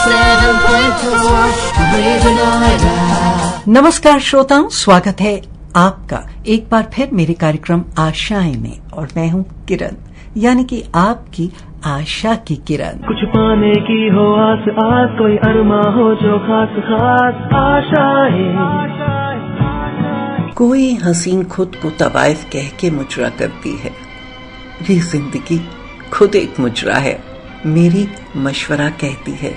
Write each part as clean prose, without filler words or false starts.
107.4 radio Noida. नमस्कार श्रोताओं, स्वागत है आपका एक बार फिर मेरे कार्यक्रम आशाएं में, और मैं हूं किरण, यानी कि आपकी आशा की किरण। कुछ पाने की हो आस आस, कोई अरमा हो जो खास खास आशाएं। कोई हसीन खुद को तवाइफ कह के मुजरा करती है। ये जिंदगी खुद एक मुजरा है, मेरी मशवरा कहती है।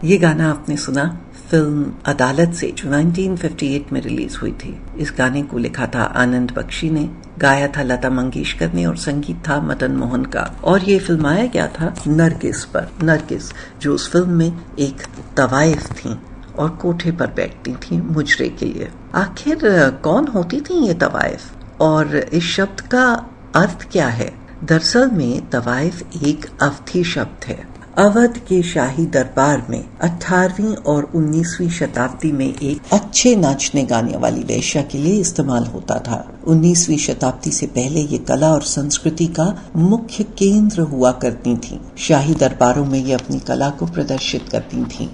ये गाना आपने सुना फिल्म अदालत से, जो 1958 में रिलीज हुई थी। इस गाने को लिखा था आनंद बख्शी ने, गाया था लता मंगेशकर ने, और संगीत था मदन मोहन का। और ये फिल्माया गया था नरगिस पर। नरगिस जो उस फिल्म में एक तवाइफ थी और कोठे पर बैठती थी मुजरे के लिए। आखिर कौन होती थी ये तवाइफ और इस शब्द का अर्थ क्या है? दरअसल में तवाइफ एक अवधी शब्द है। अवध के शाही दरबार में 18वीं और 19वीं शताब्दी में एक अच्छे नाचने गाने वाली वेश्या के लिए इस्तेमाल होता था। 19वीं शताब्दी से पहले ये कला और संस्कृति का मुख्य केंद्र हुआ करती थीं। शाही दरबारों में ये अपनी कला को प्रदर्शित करती थीं।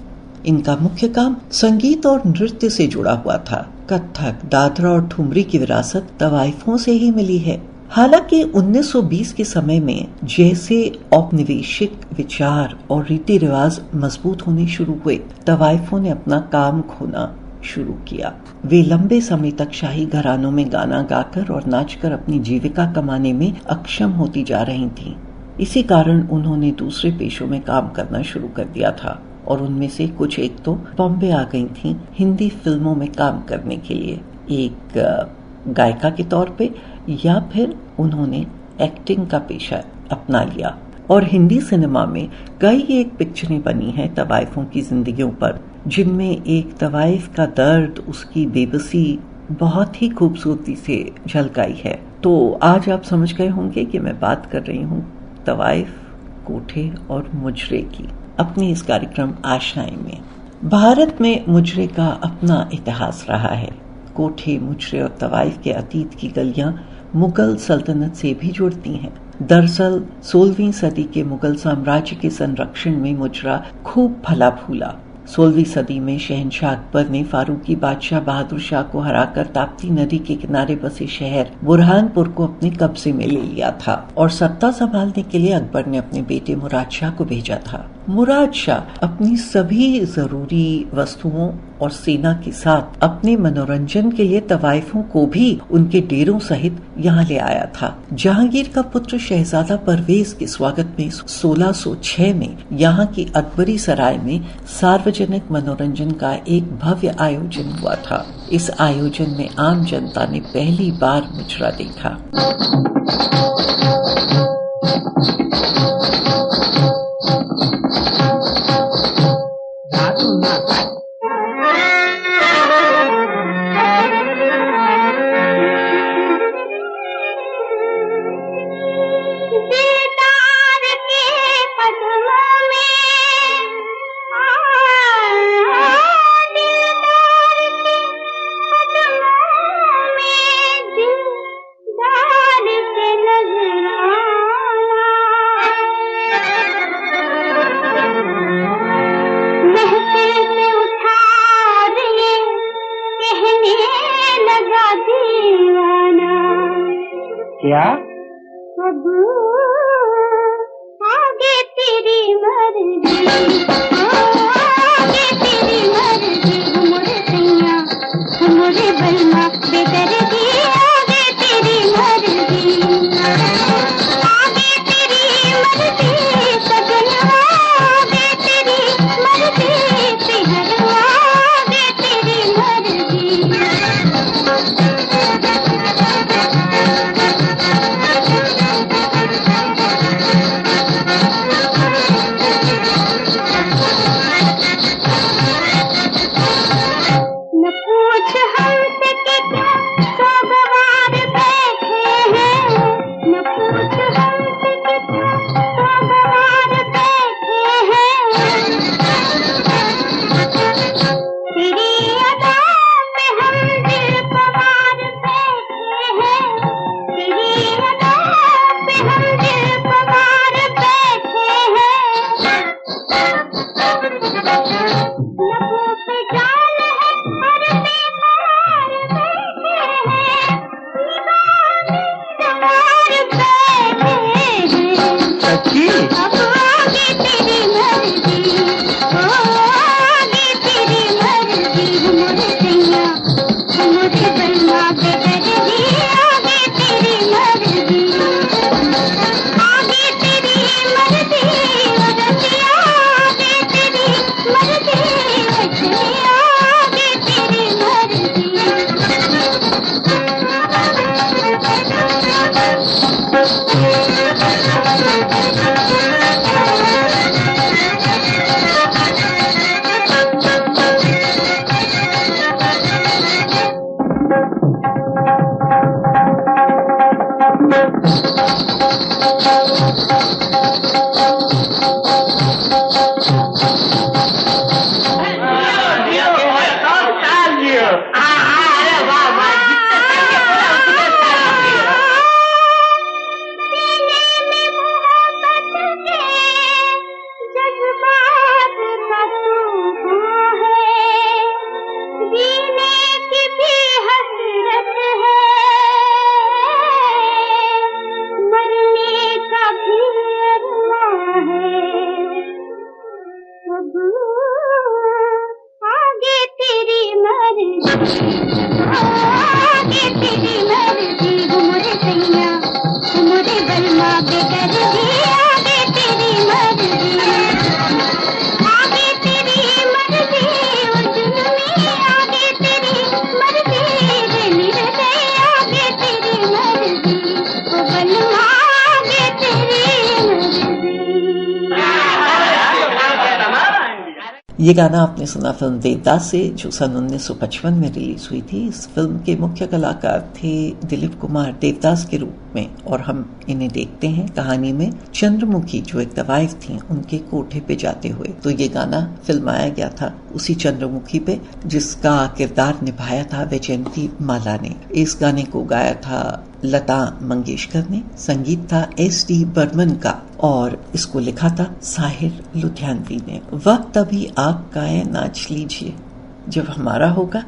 इनका मुख्य काम संगीत और नृत्य से जुड़ा हुआ था। कथक, दादरा और ठुमरी की विरासत तवाइफों से ही मिली है। हालांकि 1920 के समय में जैसे औपनिवेशिक विचार और रीति रिवाज मजबूत होने शुरू हुए, तवाइफों ने अपना काम खोना शुरू किया। वे लंबे समय तक शाही घरानों में गाना गाकर और नाचकर अपनी जीविका कमाने में अक्षम होती जा रही थीं। इसी कारण उन्होंने दूसरे पेशों में काम करना शुरू कर दिया था और उनमें से कुछ एक तो बॉम्बे आ गई थीं हिंदी फिल्मों में काम करने के लिए, एक गायिका के तौर पे, या फिर उन्होंने एक्टिंग का पेशा अपना लिया। और हिंदी सिनेमा में कई एक पिक्चरें बनी हैं तवाइफों की जिंदगियों पर, जिनमें एक तवाइफ का दर्द, उसकी बेबसी बहुत ही खूबसूरती से झलकाई है। तो आज आप समझ गए होंगे कि मैं बात कर रही हूँ तवाइफ, कोठे और मुजरे की, अपने इस कार्यक्रम आशाएं में। भारत में मुजरे का अपना इतिहास रहा है। कोठे, मुजरे और तवाइफ के अतीत की गलियां मुगल सल्तनत से भी जुड़ती हैं। दरअसल 16वीं सदी के मुगल साम्राज्य के संरक्षण में मुजरा खूब फला फूला। 16वीं सदी में शहंशाह अकबर ने फारूकी बादशाह बहादुर शाह को हराकर ताप्ती नदी के किनारे बसे शहर बुरहानपुर को अपने कब्जे में ले लिया था और सत्ता संभालने के लिए अकबर ने अपने बेटे मुराद शाह को भेजा था। मुराद शाह अपनी सभी जरूरी वस्तुओं और सेना के साथ अपने मनोरंजन के लिए तवाइफों को भी उनके डेरों सहित यहाँ ले आया था। जहांगीर का पुत्र शहजादा परवेज के स्वागत में 1606 में यहाँ की अकबरी सराय में सार्वजनिक मनोरंजन का एक भव्य आयोजन हुआ था। इस आयोजन में आम जनता ने पहली बार मुजरा देखा। क्या? अब आगे तेरी मर्जी, आगे तेरी मर्जी, मोरे सैया मोरे बलमा बेदर्दी, आगे तेरी मर्जी, आगे तेरी मर्जी सजना, आगे तेरी मर्जी सेहरवा, आगे तेरी मर्जी। मर्जी आगे तेरी मर्जी घुमरे सैया घुमरे बलमा बेदर्दी आगे तेरी मर्जी आगे तेरी मर्जी ओ जुल्मी आगे तेरी मर्जी दिल रे आगे तेरी मर्जी ओ बलमा आगे तेरी मर्जी। ये गाना आपने सुना फिल्म देवदास से, जो सन 1955 में रिलीज हुई थी। इस फिल्म के मुख्य कलाकार थे दिलीप कुमार देवदास के रूप में, और हम इन्हें देखते हैं कहानी में चंद्रमुखी जो एक दवाइफ थी उनके कोठे पे जाते हुए। तो ये गाना फिल्माया गया था उसी चंद्रमुखी पे, जिसका किरदार निभाया था वैजयंती माला ने। इस गाने को गाया था लता मंगेशकर ने, संगीत था SD बर्मन का, और इसको लिखा था साहिर लुधियानवी ने। वक्त अभी आपका है, नाच लीजिए, जब हमारा होगा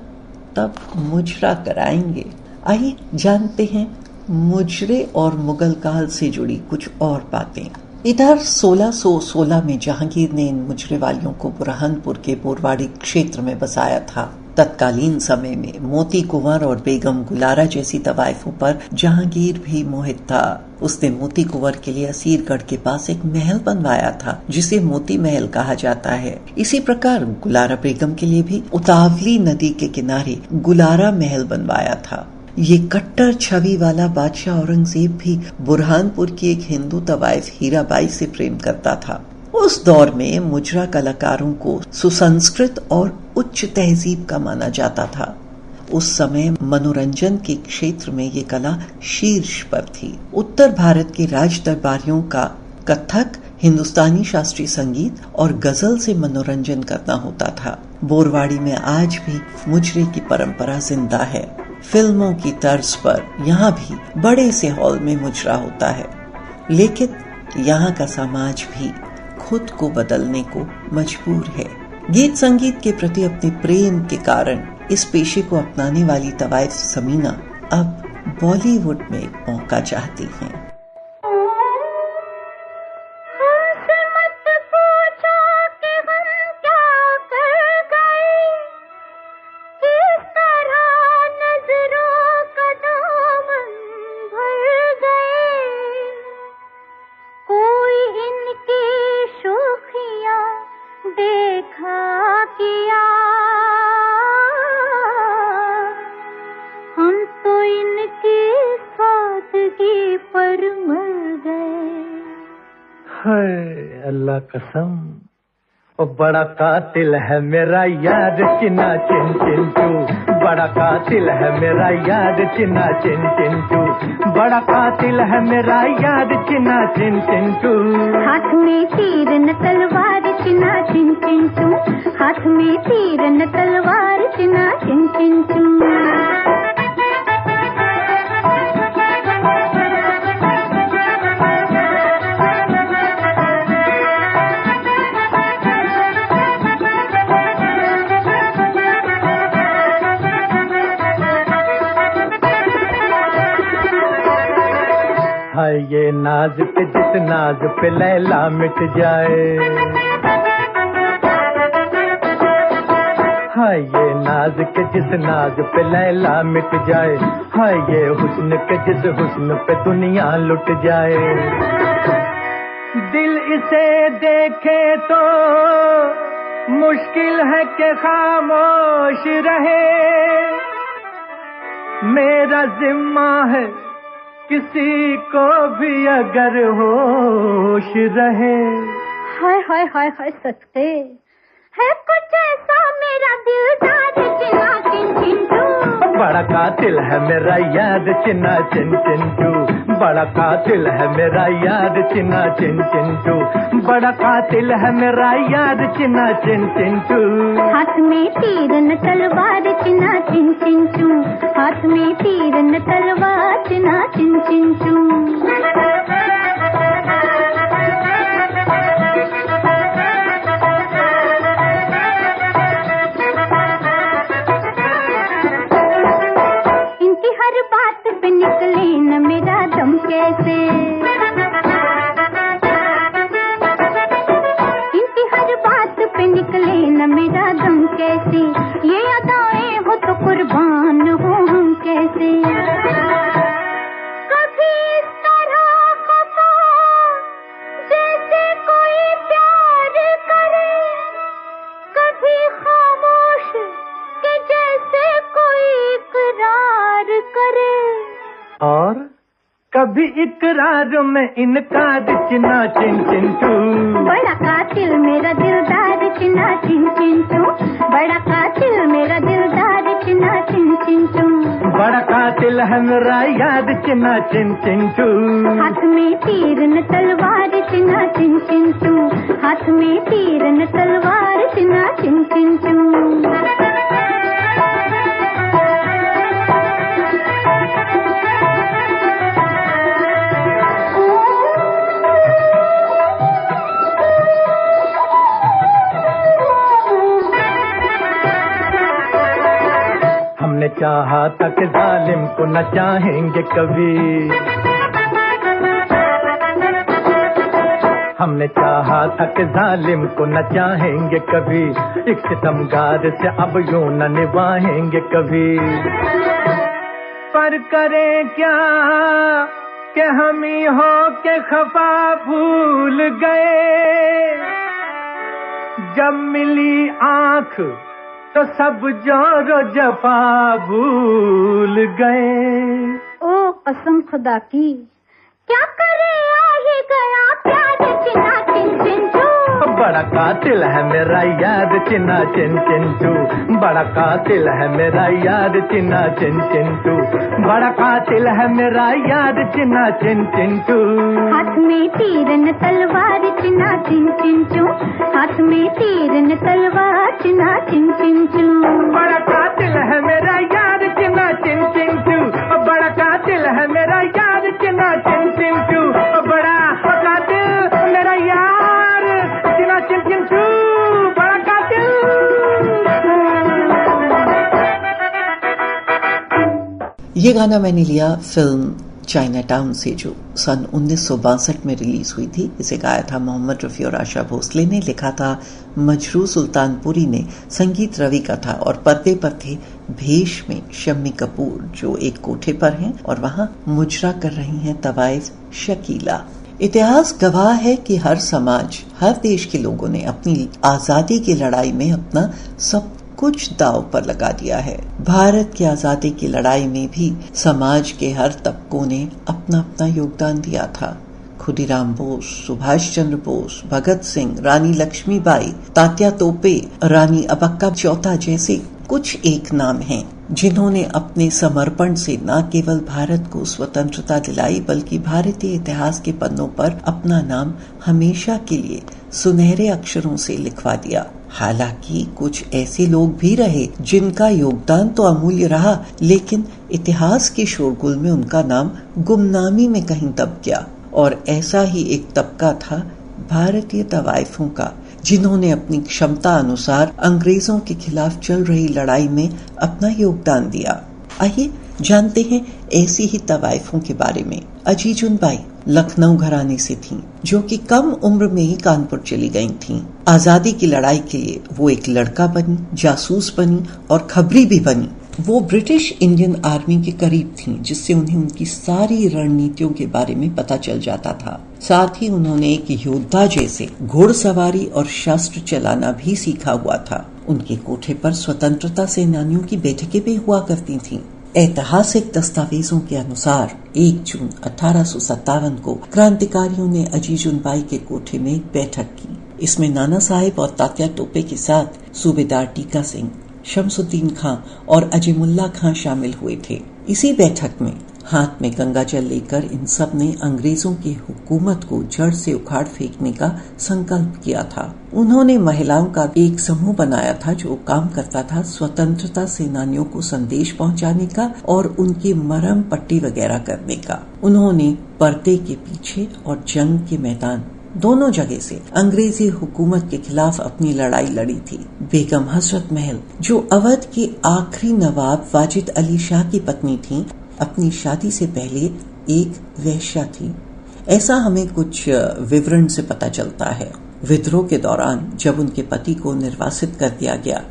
तब मुजरा कराएंगे। आइए जानते हैं मुजरे और मुगल काल से जुड़ी कुछ और बातें। इधर 1616 में जहांगीर ने इन मुजरे वालियों को बुरहानपुर के बोरवाड़ी क्षेत्र में बसाया था। तत्कालीन समय में मोती कुंवर और बेगम गुलारा जैसी तवाइफों पर जहांगीर भी मोहित था। उसने मोती कुंवर के लिए असीरगढ़ के पास एक महल बनवाया था जिसे मोती महल कहा जाता है। इसी प्रकार गुलारा बेगम के लिए भी उतावली नदी के किनारे गुलारा महल बनवाया था। ये कट्टर छवि वाला बादशाह औरंगजेब भी बुरहानपुर की एक हिंदू तवाइफ हीराबाई से प्रेम करता था। उस दौर में मुजरा कलाकारों को सुसंस्कृत और उच्च तहजीब का माना जाता था। उस समय मनोरंजन के क्षेत्र में ये कला शीर्ष पर थी। उत्तर भारत के राज दरबारियों का कथक, हिंदुस्तानी शास्त्रीय संगीत और गजल से मनोरंजन करना होता था। बोरवाड़ी में आज भी मुजरे की परंपरा जिंदा है। फिल्मों की तर्ज पर यहाँ भी बड़े से हॉल में मुजरा होता है, लेकिन यहाँ का समाज भी खुद को बदलने को मजबूर है। गीत संगीत के प्रति अपने प्रेम के कारण इस पेशे को अपनाने वाली तवाइफ समीना अब बॉलीवुड में एक मौका चाहती हैं। कसम ओ बड़ा कातिल है मेरा यार चिन्ना चिन चिंटू, बड़ा कातिल है मेरा यार चिन्ना चिन चिंटू, बड़ा कातिल है मेरा यार चिन्ना चिन चिंटू। हाथ में तीर न तलवार चिन्ना चिन चिंटू, हाथ में तीर न तलवार चिन्ना चिन चिंटू। ये नाज पे जिस नाज पे लैला मिट जाए, हाय ये नाज के जिस नाज पे लैला मिट जाए, हाय ये हुस्न के जिस हुस्न पे दुनिया लुट जाए। दिल इसे देखे तो मुश्किल है कि खामोश रहे, मेरा जिम्मा है किसी को भी अगर होश रहे। हाय हाय हाय हाय सस्ते है कुछ ऐसा मेरा दिलदार चिन्ना चिन चिंटू, बड़ा कातिल है मेरा यार चिन्ना चिन चिंटू, बड़ा कातिल है मेरा यार चिन्ना चिन चिंटू, बड़ा कातिल है मेरा यार चिन्ना चिन चिंटू। हाथ में तीर न तलवार चिन्ना चिन चिंटू, हाथ में तीर न तलवार चिन्ना चिन चिंटू। निकले न मेरा दम कैसे, इनकी हर बात पे निकले न मेरा दम कैसे, ये अदाएं और कभी इकरार में इनकार चिना चिन चिंटू, बड़ा कातिल मेरा दिलदार चिना चिन चिंटू, बड़ा कातिल मेरा दिलदार चिना चिन चिंटू, बड़ा कातिल है मेरा याद चिना चिन चिंटू, हाथ में तीर न तलवार चिना चिन चिंटू, हाथ में तीर न तलवार चिना चिन चिंटू। हमने चाहा तक जालिम को न चाहेंगे कभी, हमने चाहा तक जालिम को न चाहेंगे कभी, एक सितमगार से अब यूं न निभाएंगे कभी। पर करें क्या कि हम ही हो के खफा भूल गए, जब मिली आंख तो सब जोरो जफा भूल गए। ओ कसम खुदा की, क्या करे आ ही गया प्यार चिना चिन चिंटू, बड़ा कातिल है मेरा याद चिना चिन चिंटू, बड़ा कातिल है मेरा याद चिना चिन चिंटू, बड़ा कातिल है मेरा याद चिना चिन चिंटू, हाथ में तीर न तलवार चिना चिन चिंटू, हाथ में तीर न तलवार चिना चिन चिंटू, बड़ा कातिल है मेरा याद चिना चिन चिंटू, बड़ा कातिल है मेरा याद चिना चिन चिंटू, बड़ा कातिल मेरा यार चिना चिन चिंटू, बड़ा कातिल। ये गाना मैंने लिया फिल्म चाइना टाउन से, जो सन 1962 में रिलीज हुई थी। इसे गाया था मोहम्मद रफी और आशा भोसले ने, लिखा था मजरू सुल्तानपुरी ने, संगीत रवि का था और पर्दे पर थे भेष में शम्मी कपूर, जो एक कोठे पर हैं और वहां मुजरा कर रही हैं तवाइज शकीला। इतिहास गवाह है कि हर समाज, हर देश के लोगों ने अपनी आजादी की लड़ाई में अपना सब कुछ दांव पर लगा दिया है। भारत की आजादी की लड़ाई में भी समाज के हर तबकों ने अपना अपना योगदान दिया था। खुदीराम बोस, सुभाष चंद्र बोस, भगत सिंह, रानी लक्ष्मीबाई, तात्या तोपे, रानी अबक्का चौथा जैसे कुछ एक नाम हैं जिन्होंने अपने समर्पण से न केवल भारत को स्वतंत्रता दिलाई, बल्कि भारतीय इतिहास के पन्नों पर अपना नाम हमेशा के लिए सुनहरे अक्षरों से लिखवा दिया। हालांकि कुछ ऐसे लोग भी रहे जिनका योगदान तो अमूल्य रहा, लेकिन इतिहास के शोरगुल में उनका नाम गुमनामी में कहीं दब गया। और ऐसा ही एक तबका था भारतीय तवाइफों का, जिन्होंने अपनी क्षमता अनुसार अंग्रेजों के खिलाफ चल रही लड़ाई में अपना योगदान दिया। आइए जानते हैं ऐसी ही तवाइफों के बारे में। अजीजुन बाई लखनऊ घराने से थीं, जो कि कम उम्र में ही कानपुर चली गई थीं। आजादी की लड़ाई के लिए वो एक लड़का बनी, जासूस बनी और खबरी भी बनी। वो ब्रिटिश इंडियन आर्मी के करीब थीं, जिससे उन्हें उनकी सारी रणनीतियों के बारे में पता चल जाता था। साथ ही उन्होंने एक योद्धा जैसे घुड़सवारी और शस्त्र चलाना भी सीखा हुआ था। उनके कोठे पर स्वतंत्रता सेनानियों की बैठकें भी हुआ करती थीं। ऐतिहासिक दस्तावेजों के अनुसार 1 जून 1857 को क्रांतिकारियों ने अजीजुन बाई के कोठे में एक बैठक की। इसमें नाना साहेब और तात्या तोपे के साथ सूबेदार टीका सिंह, शमसुद्दीन खां और अजीमुल्ला खां शामिल हुए थे। इसी बैठक में हाथ में गंगा जल लेकर इन सब ने अंग्रेजों की हुकूमत को जड़ से उखाड़ फेंकने का संकल्प किया था। उन्होंने महिलाओं का एक समूह बनाया था जो काम करता था स्वतंत्रता सेनानियों को संदेश पहुंचाने का और उनकी मरहम पट्टी वगैरह करने का। उन्होंने पर्दे के पीछे और जंग के मैदान दोनों जगह से अंग्रेजी हुकूमत के खिलाफ अपनी लड़ाई लड़ी थी। बेगम हजरत महल, जो अवध के आखिरी नवाब वाजिद अली शाह की पत्नी थीं, अपनी शादी से पहले एक वेश्या थी। ऐसा हमें कुछ विवरण से पता चलता है। विद्रोह के दौरान जब उनके पति को निर्वासित कर दिया गया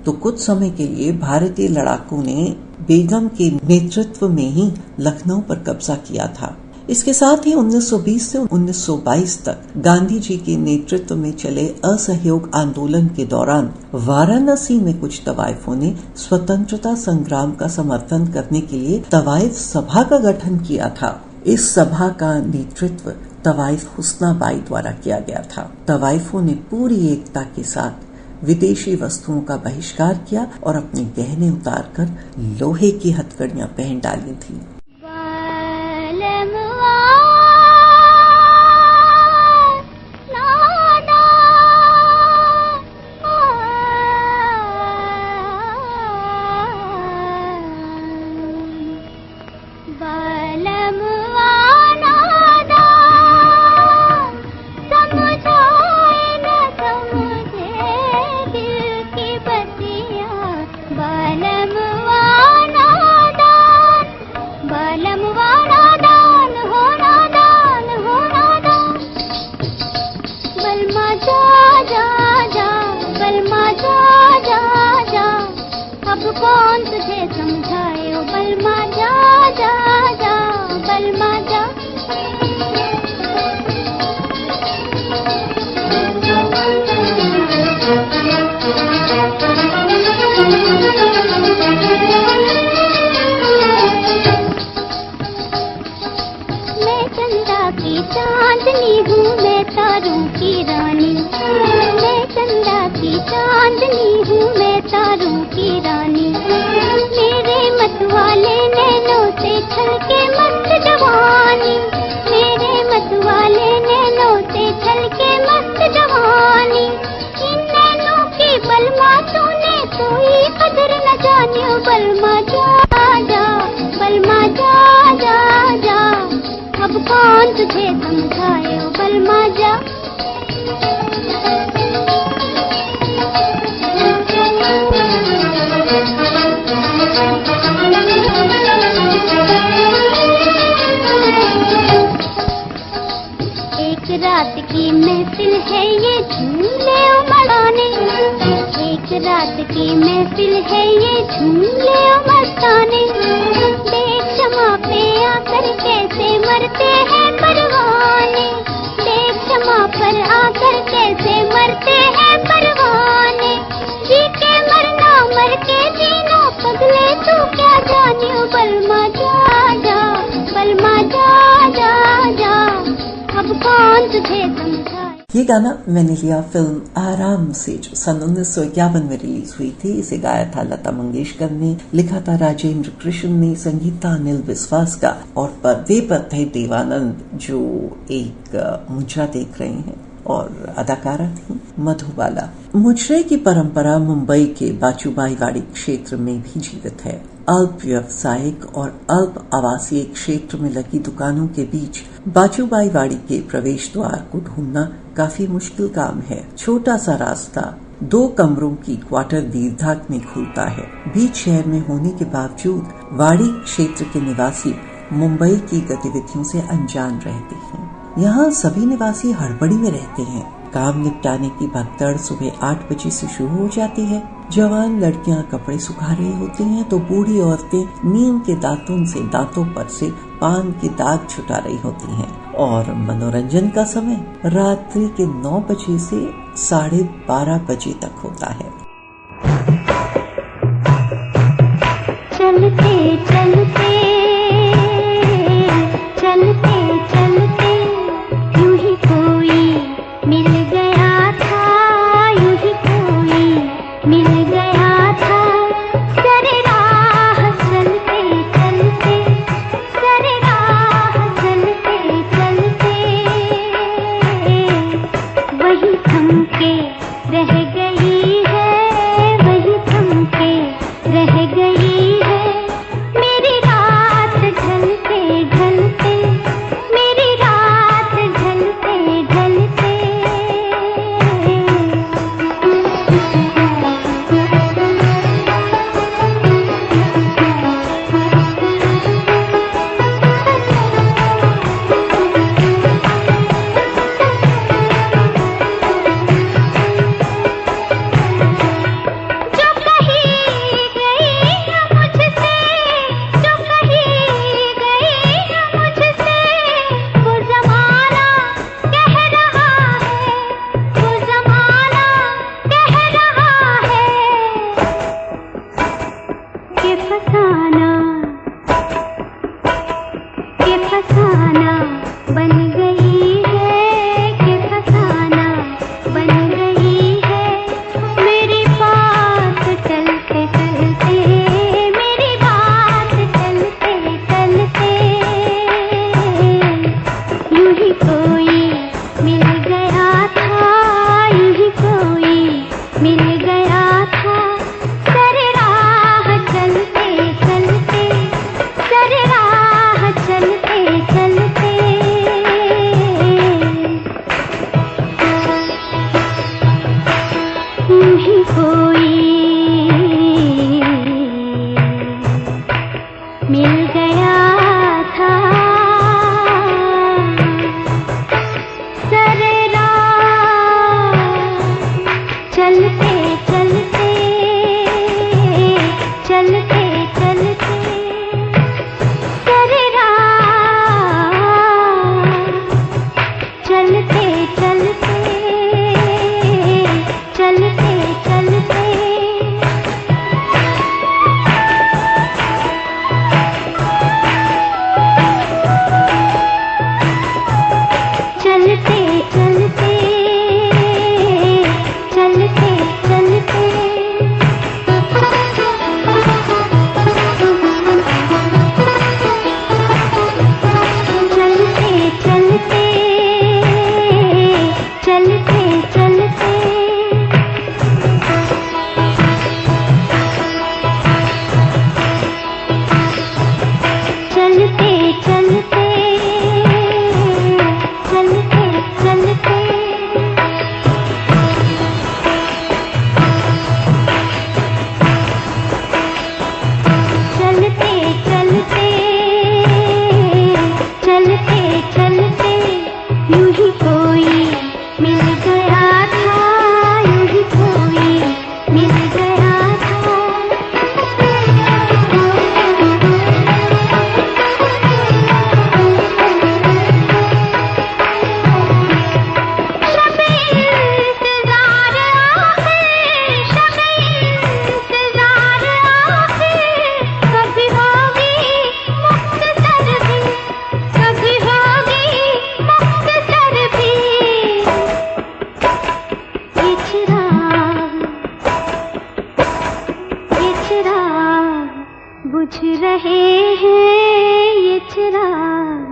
तो कुछ समय के लिए भारतीय लड़ाकों ने बेगम के नेतृत्व में ही लखनऊ पर कब्जा किया था। इसके साथ ही 1920 से 1922 तक गांधी जी के नेतृत्व में चले असहयोग आंदोलन के दौरान वाराणसी में कुछ तवाइफों ने स्वतंत्रता संग्राम का समर्थन करने के लिए तवाइफ सभा का गठन किया था। इस सभा का नेतृत्व तवाइफ हुस्नाबाई द्वारा किया गया था। तवाइफों ने पूरी एकता के साथ विदेशी वस्तुओं का बहिष्कार किया और अपने गहने उतारकर लोहे की हथकड़ियां पहन डाली थी। कौन तुझे समझाए ओ बलमा, जा जा जा बलमा जा। मैं चंदा की चांदनी हूँ, मैं तारों की रानी। मैं चंदा की चांदनी हूँ, मैं तारों की रानी। मेरे मतवाले नैनों से छलके मस्त जवानी। मेरे मतवाले नैनों से छलके मस्त जवानी। इन नैनों की बलमा तूने कोई कदर न जानी ओ बलमा, जा जा बलमा, जा जा जा। अब कौन तुझे समझाए ओ बलमा, जा। एक रात की महफिल है ये झूले उमड़ाने। एक रात की महफिल है ये झूले उमड़ाने। देख क्षमा पे आकर कैसे मरते हैं परवाने। देख क्षमा पर आकर कैसे मरते हैं परवाने। जी के मरना मर के जीना पगले तू क्या जानी ओ बलमा, जा जा बलमा, जा जा जा। अब कौन तुझे समझाए। ये गाना मैंने लिया फिल्म आराम से, जो सन 1951 में रिलीज हुई थी। इसे गाया था लता मंगेशकर ने, लिखा था राजेंद्र कृष्ण ने, संगीत था अनिल विश्वास का और पर्दे पर थे देवानंद, जो एक मुजरा देख रहे हैं, और अदाकारा थी मधुबाला। मुजरे की परंपरा मुंबई के बाचूबाईवाड़ी क्षेत्र में भी जीवित है। अल्प व्यावसायिक और अल्प आवासीय क्षेत्र में लगी दुकानों के बीच बाचूबाईवाड़ी के प्रवेश द्वार को ढूंढना काफी मुश्किल काम है। छोटा सा रास्ता 2 कमरों की क्वार्टर दीर्घाक में खुलता है। बीच शहर में होने के बावजूद वाड़ी क्षेत्र के निवासी मुंबई की गतिविधियों से अनजान रहते हैं। यहाँ सभी निवासी हड़बड़ी में रहते हैं। काम निपटाने की भगदड़ सुबह 8 बजे से शुरू हो जाती है। जवान लड़कियां कपड़े सुखा रही होती हैं तो बूढ़ी औरतें नीम के दातुन से दांतों पर से पान के दाग छुटा रही होती हैं। और मनोरंजन का समय रात्रि के 9 बजे से 12:30 बजे तक होता है। चलते चलते चलते चलते यूं ही कोई मिल गया था, यूं ही कोई मिल गया था। सरे राह चलते चलते, सरे राह चलते चलते वही थम के रह गई है, वही थम के रह गई है मेरी चलते चलते करे राह, चलते चलते चलते चलते चलते चलते चलते चलते बुझ रहे हैं ये चिराग,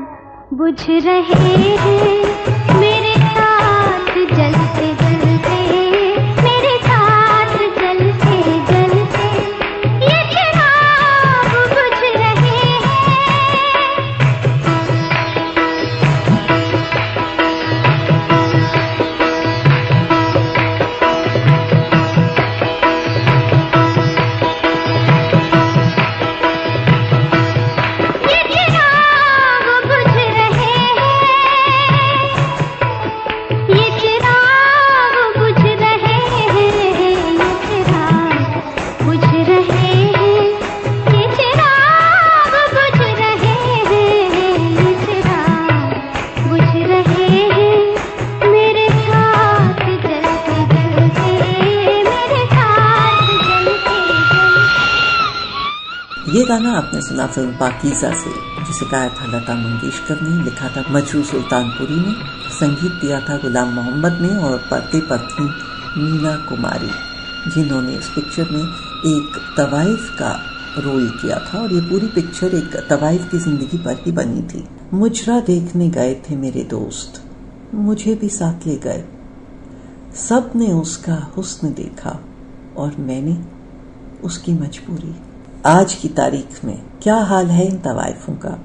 बुझ रहे हैं मेरे साथ जलते जलते, मेरे साथ जलते जलते ये चिराग बुझ रहे ये गाना आपने सुना फिल्म पाकीज़ा से, जिसे गाया था लता मंगेशकर ने, लिखा था मजरू सुल्तानपुरी ने, संगीत दिया था गुलाम मोहम्मद ने और पर्दे पर थी मीना कुमारी, जिन्होंने इस पिक्चर में एक तवाइफ का रोल किया था। और ये पूरी पिक्चर एक तवाइफ की जिंदगी पर ही बनी थी। मुजरा देखने गए थे मेरे दोस्त, मुझे भी साथ ले गए, सब ने उसका हुस्न देखा और मैंने उसकी मजबूरी। आज की तारीख में क्या हाल है इन तवाइफों का?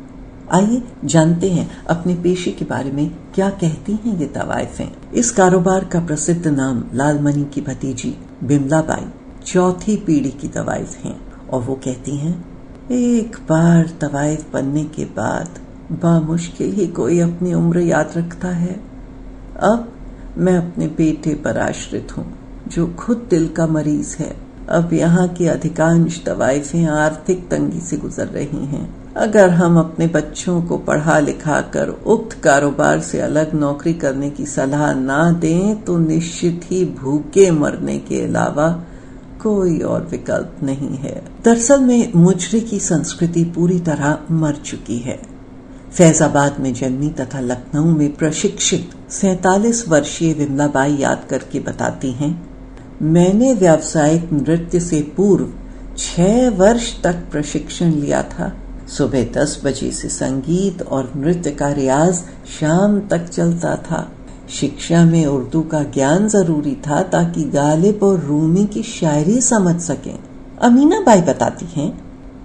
आइए जानते हैं अपने पेशे के बारे में क्या कहती हैं ये तवाइफें। इस कारोबार का प्रसिद्ध नाम लालमणि की भतीजी बिमला बाई चौथी पीढ़ी की तवाइफ हैं और वो कहती हैं, एक बार तवाइफ बनने के बाद बामुश्किल ही कोई अपनी उम्र याद रखता है। अब मैं अपने बेटे पर आश्रित हूँ जो खुद दिल का मरीज है। अब यहाँ की अधिकांश तवाइफें आर्थिक तंगी से गुजर रही हैं। अगर हम अपने बच्चों को पढ़ा लिखा कर उक्त कारोबार से अलग नौकरी करने की सलाह ना दें तो निश्चित ही भूखे मरने के अलावा कोई और विकल्प नहीं है। दरअसल में मुजरे की संस्कृति पूरी तरह मर चुकी है। फैजाबाद में जन्मी तथा लखनऊ में प्रशिक्षित 47 वर्षीय विमला बाई याद करके बताती हैं, मैंने व्यावसायिक नृत्य से पूर्व 6 वर्ष तक प्रशिक्षण लिया था। सुबह 10 बजे से संगीत और नृत्य का रियाज शाम तक चलता था। शिक्षा में उर्दू का ज्ञान जरूरी था ताकि गालिब और रूमी की शायरी समझ सकें। अमीना बाई बताती हैं,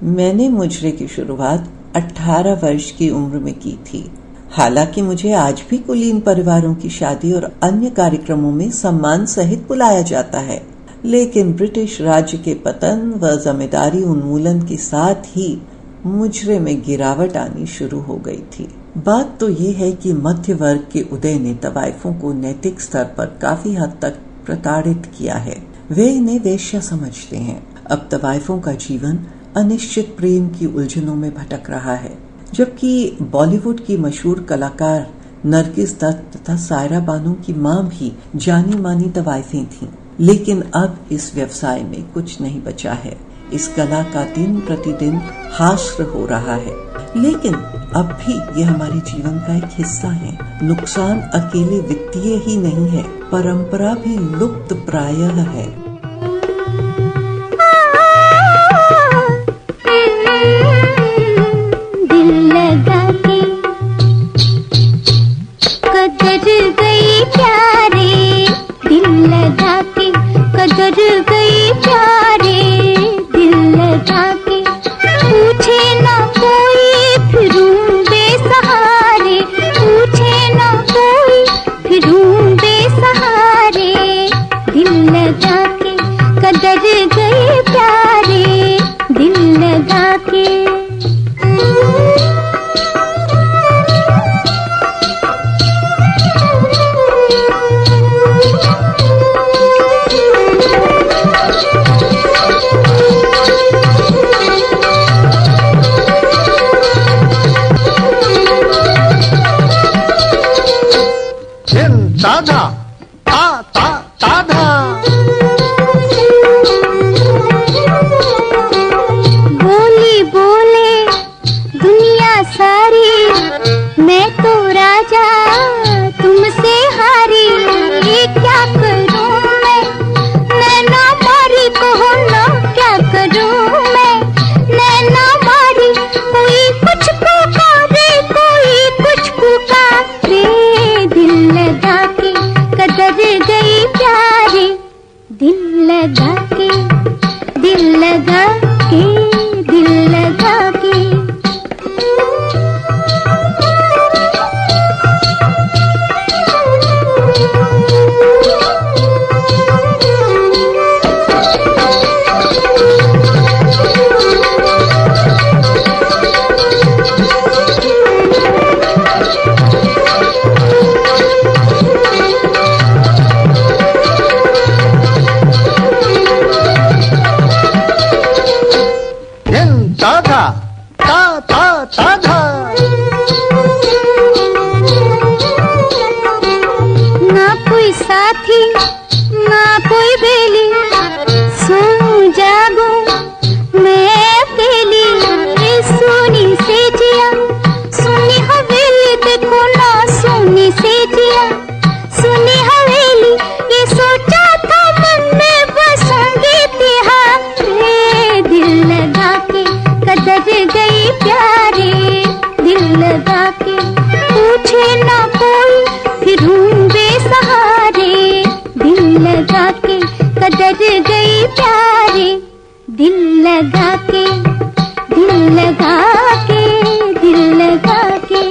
मैंने मुजरे की शुरुआत 18 वर्ष की उम्र में की थी। हालांकि मुझे आज भी कुलीन परिवारों की शादी और अन्य कार्यक्रमों में सम्मान सहित बुलाया जाता है, लेकिन ब्रिटिश राज्य के पतन व जमींदारी उन्मूलन के साथ ही मुजरे में गिरावट आनी शुरू हो गई थी। बात तो ये है कि मध्य वर्ग के उदय ने तवाइफों को नैतिक स्तर पर काफी हद तक प्रताड़ित किया है। वे इन्हें वेश्या समझते हैं। अब तवाइफों का जीवन अनिश्चित प्रेम की उलझनों में भटक रहा है, जबकि बॉलीवुड की मशहूर कलाकार नरगिस दत्त तथा सायरा बानो की मां भी जानी मानी तवाइफें थीं। लेकिन अब इस व्यवसाय में कुछ नहीं बचा है। इस कला का दिन प्रतिदिन हास्र हो रहा है, लेकिन अब भी ये हमारे जीवन का एक हिस्सा है। नुकसान अकेले वित्तीय ही नहीं है, परंपरा भी लुप्त प्रायः है। दिल लगा के कदर गई प्यारे, दिल लगा के कदर गई प्यारे, दिल लगा के पूछे ना कोई फिरूं बेसहारे, पूछे ना कोई फिरूं बेसहारे, दिल लगा के कदर गई प्यारे, दिल लगा के। ताधा ता ता ताधा बोली बोले दुनिया सारी, मैं तो राजा तुमसे हारी, ये क्या करूं मैं ना मारी कहो ना, क्या करूं मैं ना मारी, कोई कुछ पुकारे, कोई कुछ पुकारे, दिल लगा के कदर गई प्यारे, दिल लगा के, दिल लगा के, दिल लगा के। ताधा ता ता ताधा ना कोई साथी ना कोई बेली, सोऊं जागूं मैं अकेली, सुनी से जिया सुनी हवेली, देखो ना सुनी से जिया सुनी हवेली, ये सोचा था मन में बसूंगी तिहारे, दिल लगा के कदर गई प्यारे, दिल लगा के पूछे ना कोई फिरूं बेसहारे, दिल लगा के कदर गई प्यारे, दिल लगा के, दिल लगा के, दिल लगा के।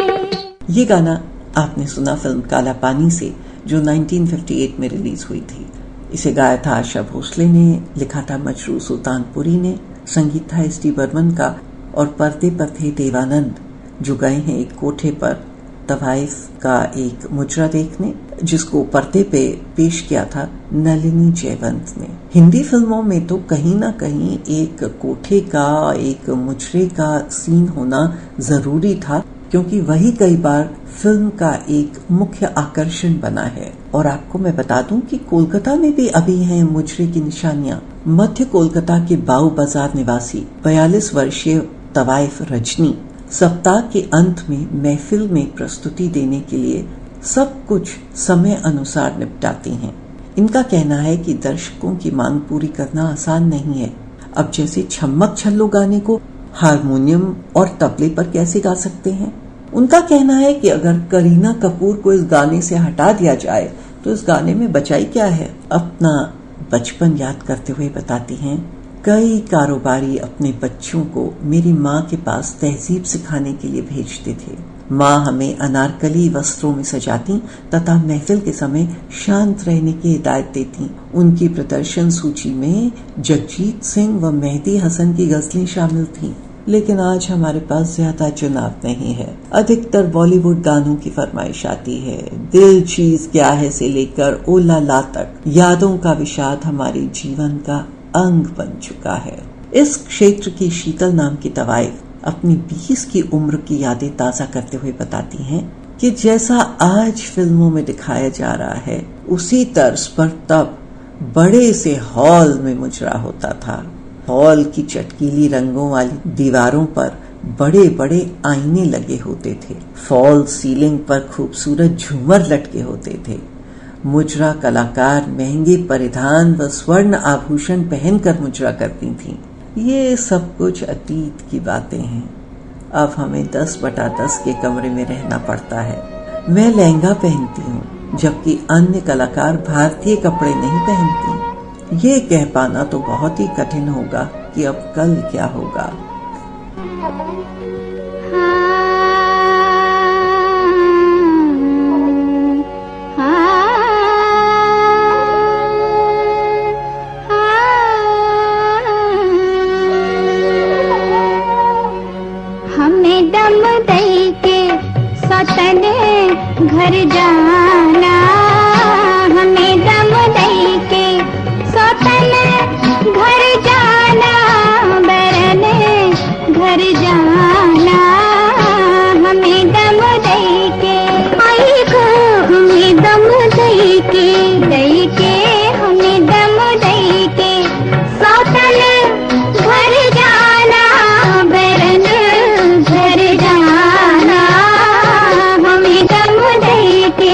ये गाना आपने सुना फिल्म काला पानी से, जो 1958 में रिलीज हुई थी। इसे गाया था आशा भोसले ने, लिखा था मजरू सुल्तानपुरी ने, संगीत था एस डी बर्मन का, और पर्दे पर थे देवानंद, जो गए हैं एक कोठे पर तवाइफ का एक मुजरा देखने, जिसको पर्दे पे पेश किया था नलिनी जयवंत ने। हिंदी फिल्मों में तो कहीं ना कहीं एक कोठे का, एक मुजरे का सीन होना जरूरी था, क्योंकि वही कई बार फिल्म का एक मुख्य आकर्षण बना है। और आपको मैं बता दूं कि कोलकाता में भी अभी हैं मुजरे की निशानियां। मध्य कोलकाता के बाऊ बाजार निवासी 42 वर्षीय तवाइफ रजनी सप्ताह के अंत में महफिल में प्रस्तुति देने के लिए सब कुछ समय अनुसार निपटाती हैं। इनका कहना है कि दर्शकों की मांग पूरी करना आसान नहीं है। अब जैसे छम्मक छल्लो गाने को हारमोनियम और तबले पर कैसे गा सकते हैं। उनका कहना है कि अगर करीना कपूर को इस गाने से हटा दिया जाए तो इस गाने में बचाई क्या है। अपना बचपन याद करते हुए बताती हैं, कई कारोबारी अपने बच्चों को मेरी माँ के पास तहजीब सिखाने के लिए भेजते थे। माँ हमें अनारकली वस्त्रों में सजाती तथा महफिल के समय शांत रहने की हिदायत देती। उनकी प्रदर्शन सूची में जगजीत सिंह व मेहदी हसन की गजलें शामिल थीं। लेकिन आज हमारे पास ज्यादा चुनाव नहीं है। अधिकतर बॉलीवुड गानों की फरमाइश आती है। दिल चीज क्या है से लेकर ओ ला ला तक यादों का विषाद हमारे जीवन का अंग बन चुका है। इस क्षेत्र की शीतल नाम की तवाइफ अपनी 20 की उम्र की यादें ताजा करते हुए बताती हैं कि जैसा आज फिल्मों में दिखाया जा रहा है उसी तर्ज पर तब बड़े से हॉल में मुजरा होता था। हॉल की चटकीली रंगों वाली दीवारों पर बड़े बड़े आईने लगे होते थे। फॉल सीलिंग पर खूबसूरत झूमर लटके होते थे। मुजरा कलाकार महंगे परिधान व स्वर्ण आभूषण पहनकर मुजरा करती थीं। ये सब कुछ अतीत की बातें हैं। अब हमें 10/10 के कमरे में रहना पड़ता है। मैं लहंगा पहनती हूँ जबकि अन्य कलाकार भारतीय कपड़े नहीं पहनती। ये कह पाना तो बहुत ही कठिन होगा कि अब कल क्या होगा। घर जाना हमें दम दई के सौतन घर जाना बरन घर जाना हमें दम दई के आई को हमें दम दई के हमें दम दई के सौतन घर जाना बरन घर जाना हमें दम दई के।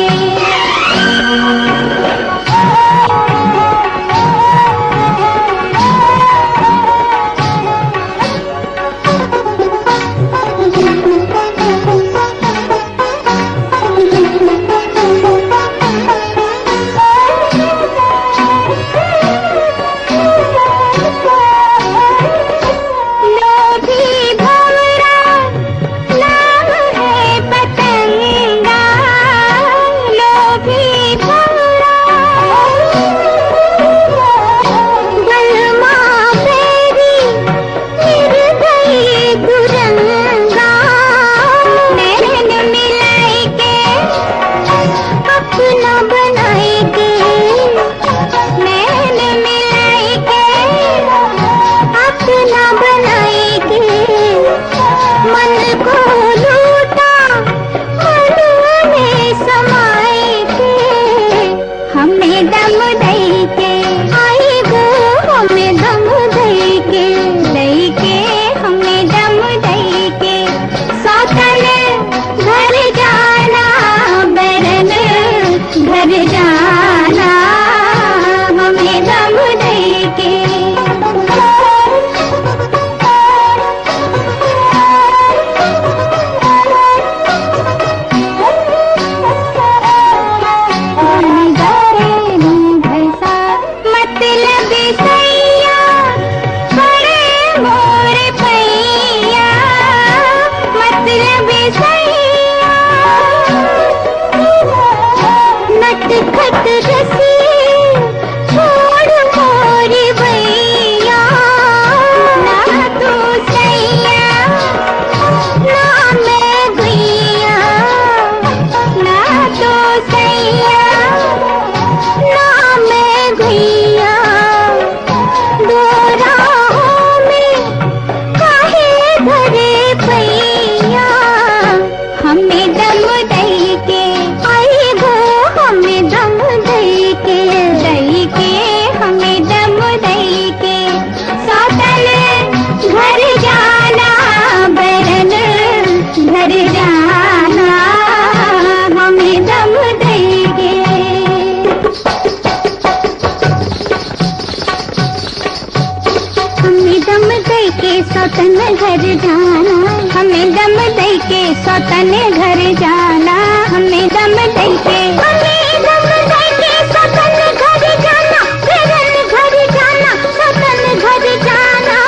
सौतन घर जाना हमें दम दई के सौतन घर जाना हमें दम दई के हमें दम दई के सौतन घर जाना फिरन घर जाना सौतन घर जाना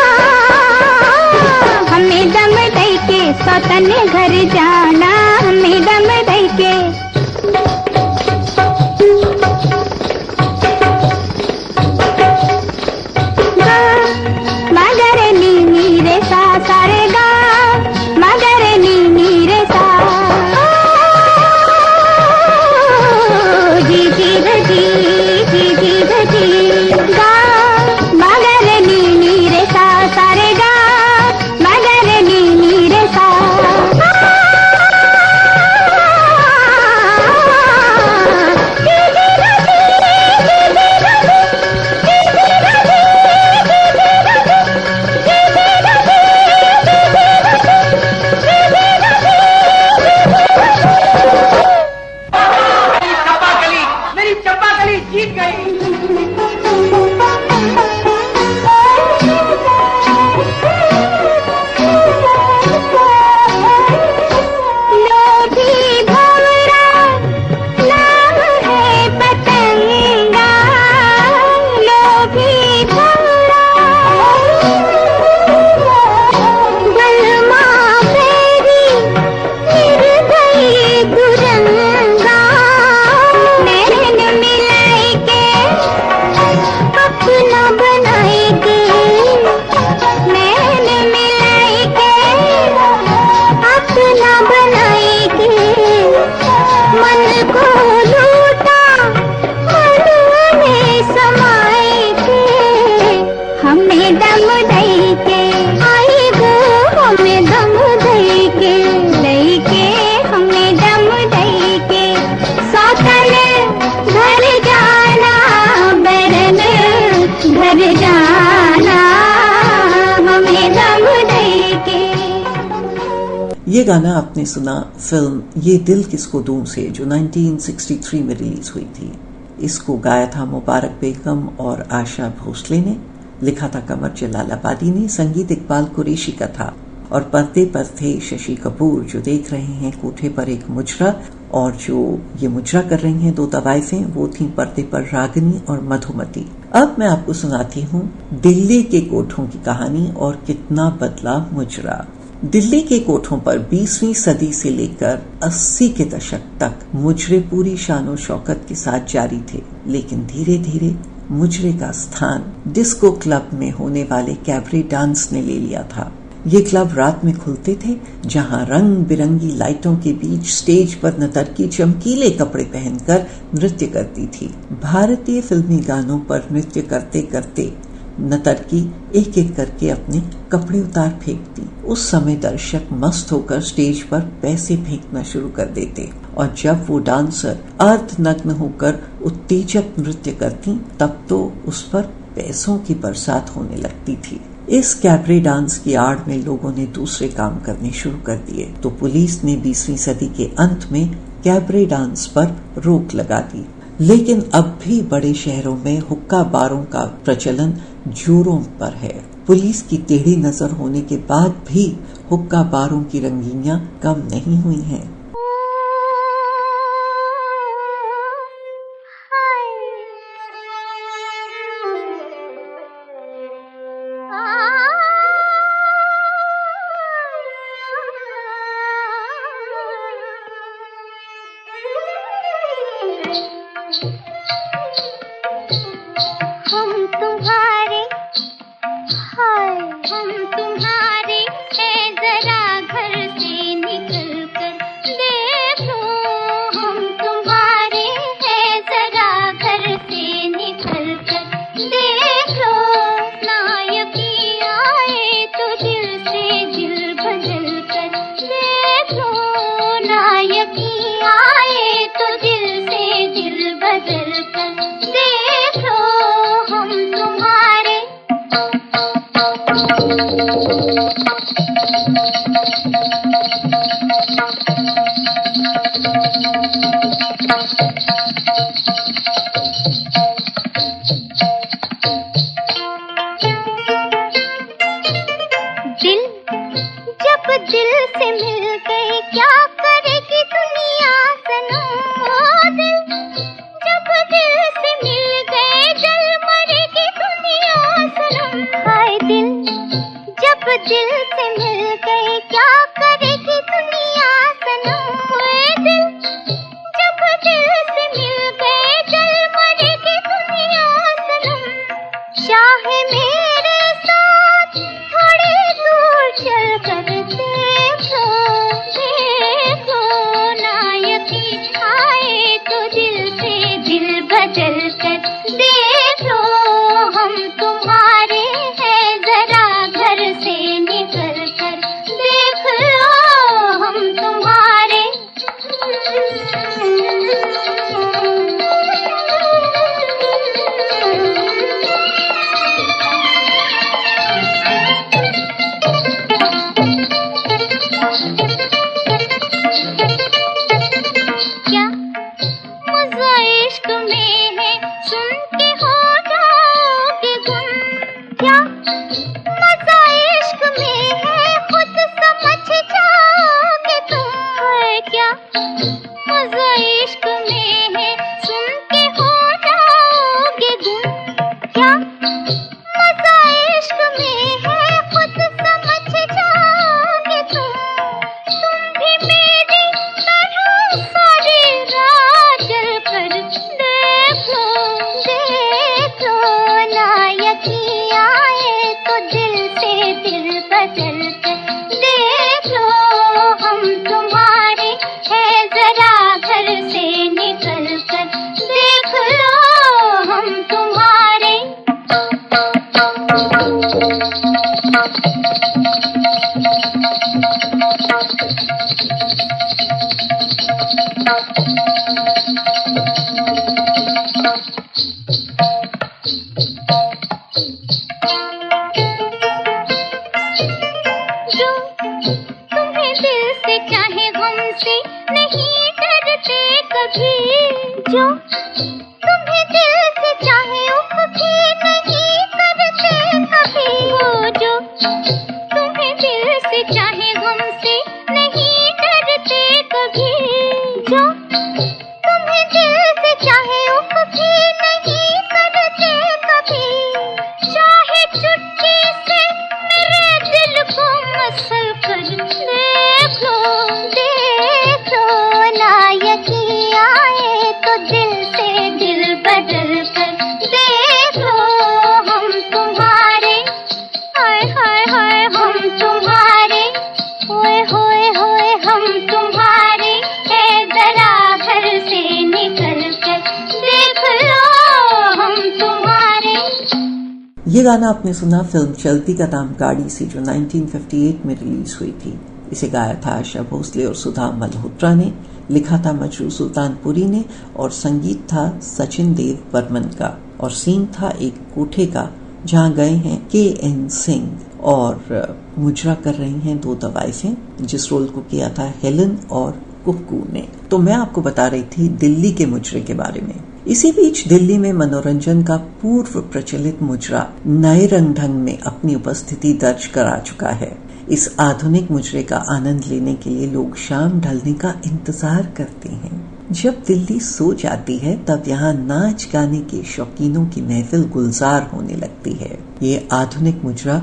हमें दम दई के सौतन घर जाना हमें दम दई के। सारे गा मगर नी रे सा जी जी जी जी जी जी गा मगर ये गाना आपने सुना फिल्म ये दिल किसको दूं से, जो 1963 में रिलीज हुई थी। इसको गाया था मुबारक बेगम और आशा भोसले ने, लिखा था कमर जलालाबादी ने, संगीत इकबाल कुरैशी का था और पर्दे पर थे शशि कपूर, जो देख रहे हैं कोठे पर एक मुजरा, और जो ये मुजरा कर रही हैं दो तवाइफें, वो थी पर्दे पर रागिनी और मधुमती। अब मैं आपको सुनाती हूँ दिल्ली के कोठों की कहानी और कितना बदला मुजरा। दिल्ली के कोठों पर 20वीं सदी से लेकर 80 के दशक तक मुजरे पूरी शानो शौकत के साथ जारी थे, लेकिन धीरे धीरे मुजरे का स्थान डिस्को क्लब में होने वाले कैबरे डांस ने ले लिया था। ये क्लब रात में खुलते थे, जहां रंग बिरंगी लाइटों के बीच स्टेज पर नर्तकी चमकीले कपड़े पहनकर नृत्य करती थी। भारतीय फिल्मी गानों पर नृत्य करते करते नर्तकी एक एक करके अपने कपड़े उतार फेंकती। उस समय दर्शक मस्त होकर स्टेज पर पैसे फेंकना शुरू कर देते, और जब वो डांसर अर्धनग्न होकर उत्तेजक नृत्य करती, तब तो उस पर पैसों की बरसात होने लगती थी। इस कैबरे डांस की आड़ में लोगों ने दूसरे काम करने शुरू कर दिए, तो पुलिस ने 20वीं सदी के अंत में कैबरे डांस पर रोक लगा दी। लेकिन अब भी बड़े शहरों में हुक्का बारों का प्रचलन जोरों पर है। पुलिस की टेढ़ी नजर होने के बाद भी हुक्का बारों की रंगीनियां कम नहीं हुई हैं। जो तुम्हें दिल से जो तुम्हें दिल से चाहे उफ भी नहीं करते कभी, वो जो तुम्हें दिल से चाहे गम से नहीं डरते कभी, जो तुम्हें दिल से चाहे उफ भी नहीं करते कभी, चाहे चुटकी से मेरे दिल को मसल कर देख लो ना यकीन आए तो दिल से दिल बदल कर देख लो, हम तुम्हारे हाय हाय हाय हम तुम्हारे होए होए होए हम तुम्हारे है, जरा घर से निकल कर देख लो हम तुम्हारे। ये गाना आपने सुना फिल्म चलती का नाम गाड़ी से, जो 1958 में रिलीज हुई थी। इसे गाया था आशा भोसले और सुधा मल्होत्रा ने, लिखा था मजरू सुल्तानपुरी ने और संगीत था सचिन देव बर्मन का। और सीन था एक कोठे का जहां गए हैं के.एन. सिंह और मुजरा कर रही हैं दो दवाइसें, जिस रोल को किया था हेलन और कुक्कू ने। तो मैं आपको बता रही थी दिल्ली के मुजरे के बारे में। इसी बीच दिल्ली में मनोरंजन का पूर्व प्रचलित मुजरा नए रंग ढंग में अपनी उपस्थिति दर्ज करा चुका है। इस आधुनिक मुजरे का आनंद लेने के लिए लोग शाम ढलने का इंतजार करते हैं। जब दिल्ली सो जाती है तब यहाँ नाच गाने के शौकीनों की महफिल गुलजार होने लगती है। ये आधुनिक मुजरा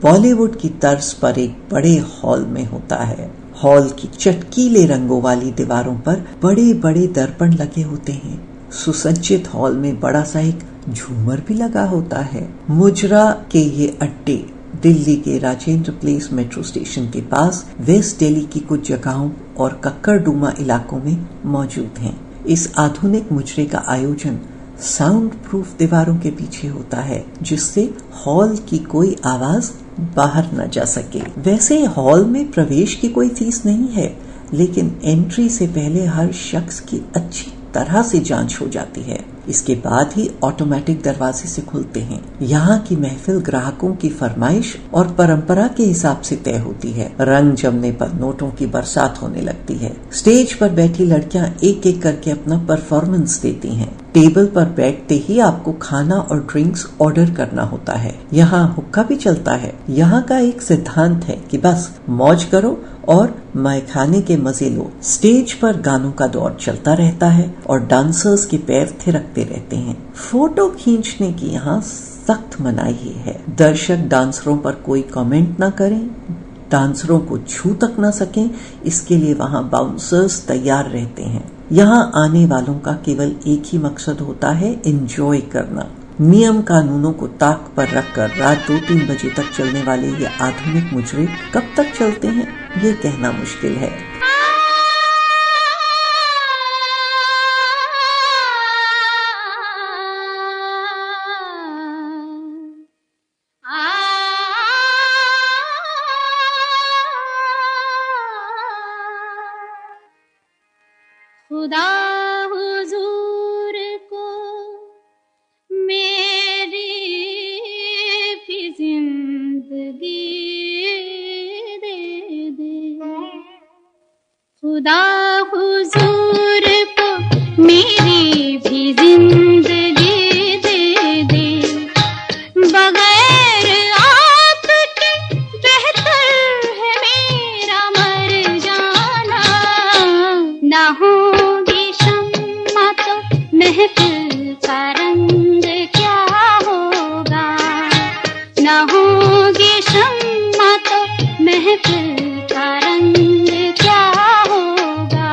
बॉलीवुड की तर्ज पर एक बड़े हॉल में होता है। हॉल की चटकीले रंगों वाली दीवारों पर बड़े बड़े दर्पण लगे होते हैं। सुसज्जित हॉल में बड़ा सा एक झूमर भी लगा होता है। मुजरा के ये अड्डे दिल्ली के राजेंद्र प्लेस मेट्रो स्टेशन के पास वेस्ट दिल्ली की कुछ जगहों और कक्कड़डूमा इलाकों में मौजूद हैं। इस आधुनिक मुजरे का आयोजन साउंड प्रूफ दीवारों के पीछे होता है, जिससे हॉल की कोई आवाज बाहर न जा सके। वैसे हॉल में प्रवेश की कोई फीस नहीं है, लेकिन एंट्री से पहले हर शख्स की अच्छी तरह से जांच हो जाती है। इसके बाद ही ऑटोमेटिक दरवाजे से खुलते हैं। यहाँ की महफिल ग्राहकों की फरमाइश और परंपरा के हिसाब से तय होती है। रंग जमने पर नोटों की बरसात होने लगती है। स्टेज पर बैठी लड़कियां एक एक करके अपना परफॉर्मेंस देती हैं। टेबल पर बैठते ही आपको खाना और ड्रिंक्स ऑर्डर करना होता है। यहाँ हुक्का भी चलता है। यहाँ का एक सिद्धांत है कि बस मौज करो और मैखाने के मजे लो। स्टेज पर गानों का दौर चलता रहता है और डांसर्स के पैर थिरकते रहते हैं। फोटो खींचने की यहाँ सख्त मनाही है। दर्शक डांसरों पर कोई कमेंट न करें, डांसरों को छू तक न सकें, इसके लिए वहाँ बाउंसर्स तैयार रहते हैं। यहाँ आने वालों का केवल एक ही मकसद होता है, एंजॉय करना। नियम कानूनों को ताक पर रखकर रात 2-3 बजे तक चलने वाले ये आधुनिक मुजरे कब तक चलते हैं, ये कहना मुश्किल है। खुदा हुजूर को मेरी भी जिंदगी दे दे, खुदा हुजूर को मेरी भी जिंदगी दे दे, बगैर आपके बेहतर है मेरा मर जाना, ना होगी शम्मा तो महफिल का रंग क्या होगा, ना होगी शम्मा तो महफिल का रंग क्या होगा।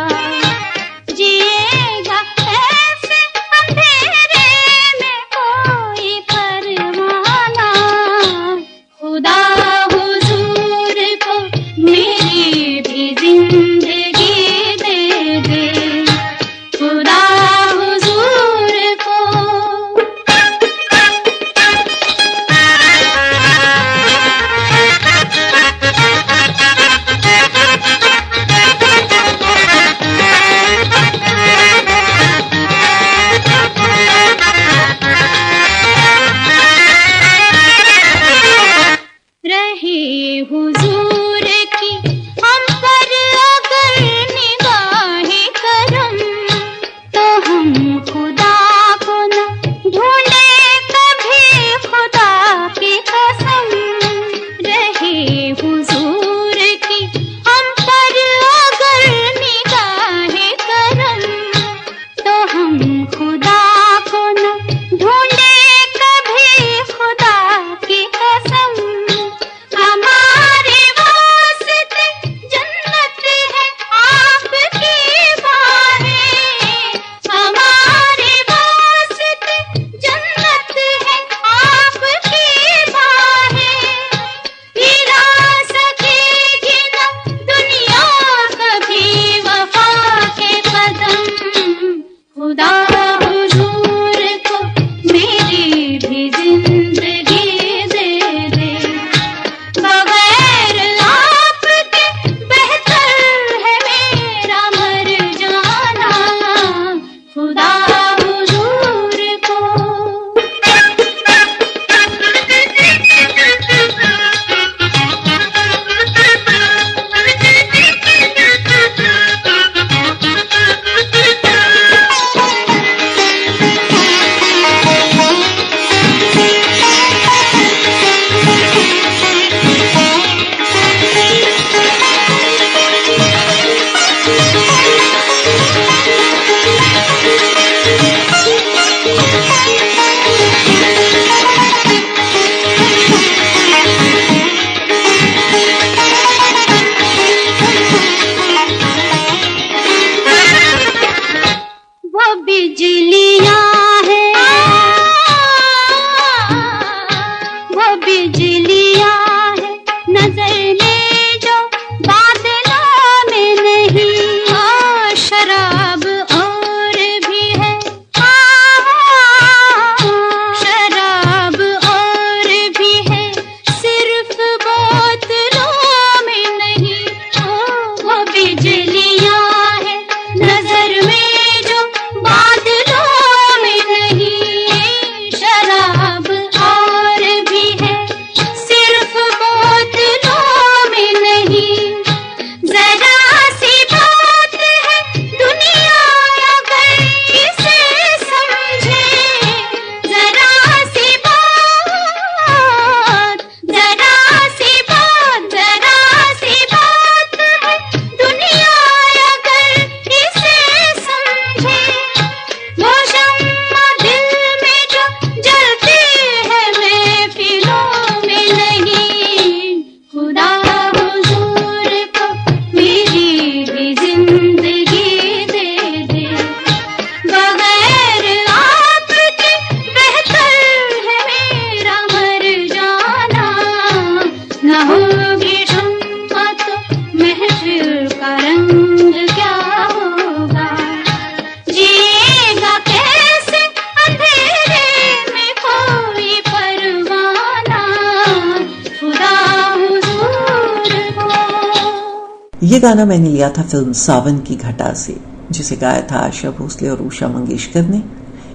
ये गाना मैंने लिया था फिल्म सावन की घटा से, जिसे गाया था आशा भोसले और उषा मंगेशकर ने।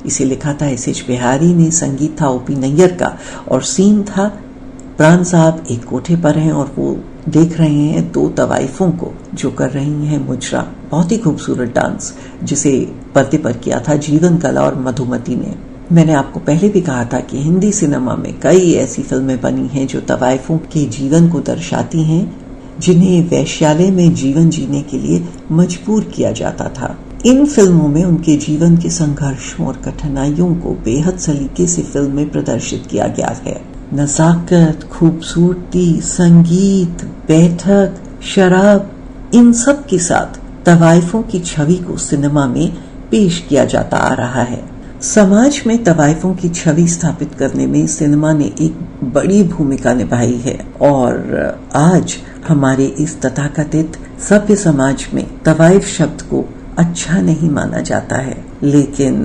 इसे लिखा था एस.एच. बिहारी ने, संगीत था ओ.पी. नैयर का और सीन था प्राण साहब एक कोठे पर हैं और वो देख रहे हैं दो तवाइफों को जो कर रही हैं मुजरा, बहुत ही खूबसूरत डांस, जिसे पर्दे पर किया था जीवन कला और मधुमती ने। मैंने आपको पहले भी कहा था कि हिंदी सिनेमा में कई ऐसी फिल्में बनी हैं जो तवाइफों के जीवन को दर्शाती हैं, जिन्हें वैश्यालय में जीवन जीने के लिए मजबूर किया जाता था। इन फिल्मों में उनके जीवन के संघर्षों और कठिनाइयों को बेहद सलीके से फिल्म में प्रदर्शित किया गया है। नजाकत, खूबसूरती, संगीत, बैठक, शराब, इन सब के साथ तवाइफों की छवि को सिनेमा में पेश किया जाता आ रहा है। समाज में तवाइफों की छवि स्थापित करने में सिनेमा ने एक बड़ी भूमिका निभाई है और आज हमारे इस तथाकथित सभ्य समाज में तवाइफ शब्द को अच्छा नहीं माना जाता है, लेकिन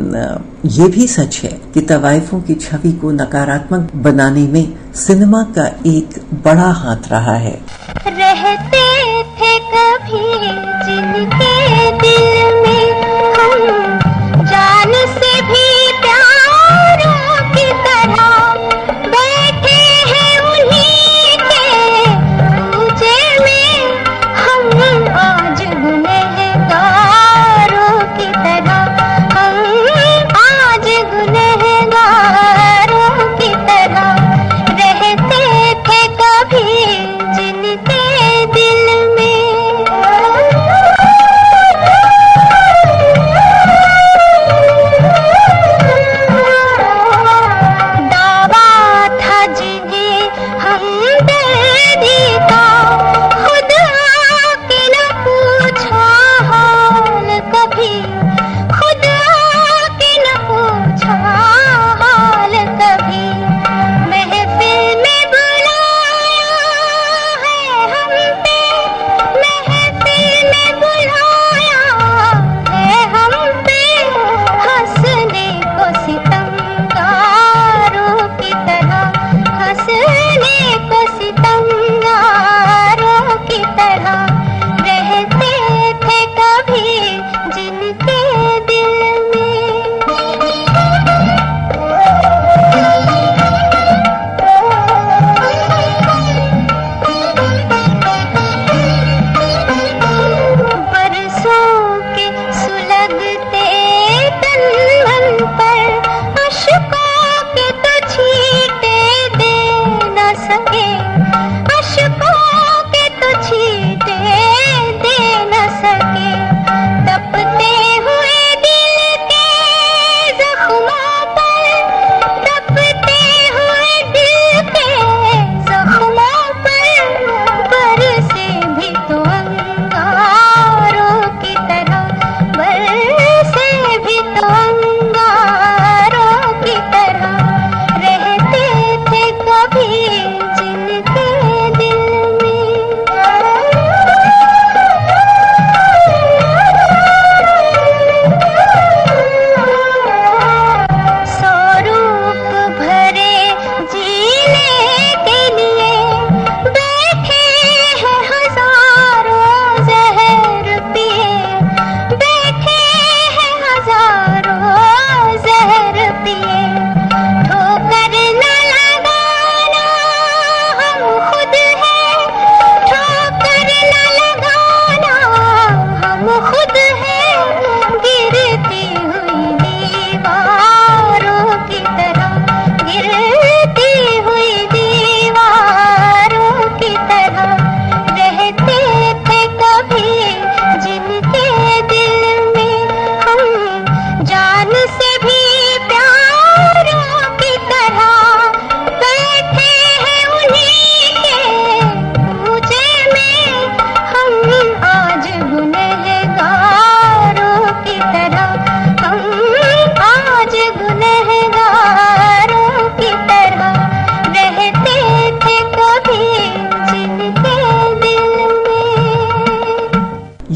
ये भी सच है कि तवाइफों की छवि को नकारात्मक बनाने में सिनेमा का एक बड़ा हाथ रहा है। रहते थे कभी जिनके दिल में हम जान से भी प्यारों की तरह बैठे हैं उन्हीं के पूजे में हम आज गुनहगारों की तरह, हम आज गुनहगारों की तरह रहते थे कभी जिनके दिल में।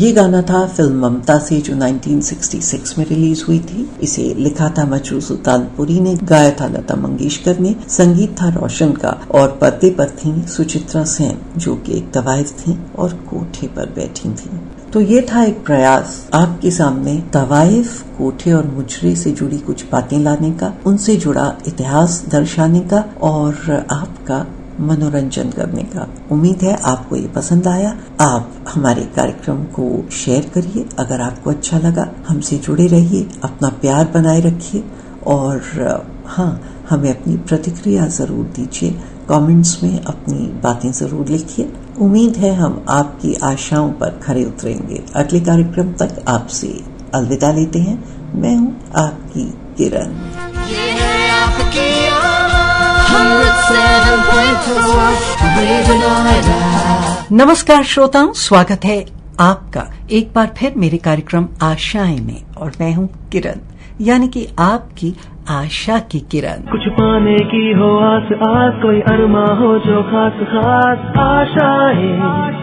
ये गाना था फिल्म ममता से, जो 1966 में रिलीज हुई थी। इसे लिखा था मजरू सुल्तानपुरी ने, गाया था लता मंगेशकर ने, संगीत था रोशन का और पर्दे पर थी सुचित्रा सेन, जो कि एक तवाइफ थी और कोठे पर बैठी थी। तो ये था एक प्रयास आपके सामने तवाइफ, कोठे और मुजरे से जुड़ी कुछ बातें लाने का, उनसे जुड़ा इतिहास दर्शाने का और आपका मनोरंजन करने का। उम्मीद है आपको ये पसंद आया। आप हमारे कार्यक्रम को शेयर करिए। अगर आपको अच्छा लगा, हमसे जुड़े रहिए, अपना प्यार बनाए रखिए और हाँ, हमें अपनी प्रतिक्रिया जरूर दीजिए। कमेंट्स में अपनी बातें जरूर लिखिए। उम्मीद है हम आपकी आशाओं पर खरे उतरेंगे। अगले कार्यक्रम तक आपसे अलविदा लेते हैं। मैं हूँ आपकी किरण। नमस्कार श्रोताओं, स्वागत है आपका एक बार फिर मेरे कार्यक्रम आशाएं में और मैं हूं किरण, यानी कि आपकी आशा की किरण। कुछ पाने की हो आस आस, कोई अरमा हो जो खास खास आशाएं।